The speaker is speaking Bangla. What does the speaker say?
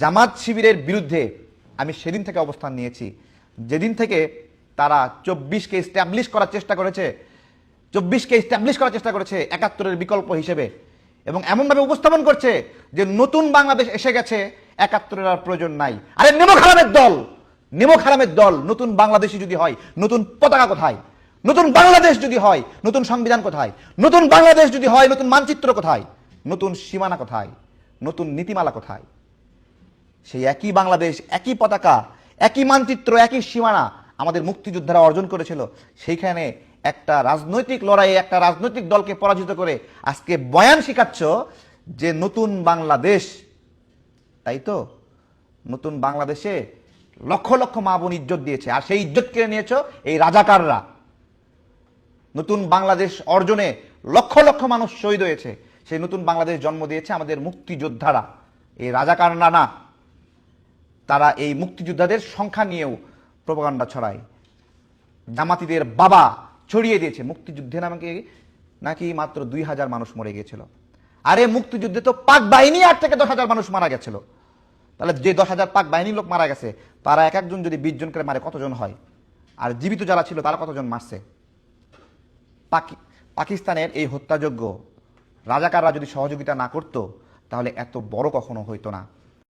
জামাত শিবিরের বিরুদ্ধে আমি সেদিন থেকে অবস্থান নিয়েছি যেদিন থেকে তারা 24কে এস্টাবলিশ করার চেষ্টা করেছে, 24কে এস্টাবলিশ করার চেষ্টা করেছে 71-এর বিকল্প হিসেবে, এবং এমনভাবে উপস্থাপন করছে যে নতুন বাংলাদেশ এসে গেছে, 71-এর আর প্রয়োজন নাই। আরে নেমো খারামের দল, নতুন বাংলাদেশই যদি হয় নতুন পতাকা কোথায়? নতুন বাংলাদেশ যদি হয় নতুন সংবিধান কোথায়? নতুন বাংলাদেশ যদি হয় নতুন মানচিত্র কোথায়? নতুন সীমানা কোথায়? নতুন নীতিমালা কোথায়? সেই একই বাংলাদেশ, একই পতাকা, একই মানচিত্র, একই সীমানা আমাদের মুক্তিযোদ্ধারা অর্জন করেছিল। সেইখানে একটা রাজনৈতিক লড়াইয়ে একটা রাজনৈতিক দলকে পরাজিত করে আজকে বয়ান শিখাচ্ছ যে নতুন বাংলাদেশ। তাই তো, নতুন বাংলাদেশে লক্ষ লক্ষ মা বোন ইজ্জত দিয়েছে, আর সেই ইজ্জত কেড়ে নিয়েছ এই রাজাকাররা। নতুন বাংলাদেশ অর্জনে লক্ষ লক্ষ মানুষ শহীদ হয়েছে, সেই নতুন বাংলাদেশ জন্ম দিয়েছে আমাদের মুক্তিযোদ্ধারা, এই রাজাকাররা না। তারা এই মুক্তিযোদ্ধাদের সংখ্যা নিয়েও প্রোপাগান্ডা ছড়ায়। জামাতিদের বাবা ছড়িয়ে দিয়েছে মুক্তিযুদ্ধে নাকি মাত্র 2000 মানুষ মরে গিয়েছিল। আরে মুক্তিযুদ্ধে তো পাক বাহিনী 8 থেকে 10,000 মানুষ মারা গেছিল। তাহলে যে 10,000 পাক বাহিনীর লোক মারা গেছে, তারা এক একজন যদি 20 জন করে মারে কতজন হয়? আর জীবিত যারা ছিল তারা কতজন মারছে? পাকিস্তানের এই হত্যাযজ্ঞ রাজাকাররা যদি সহযোগিতা না করত তাহলে এত বড় কখনো হইতো না।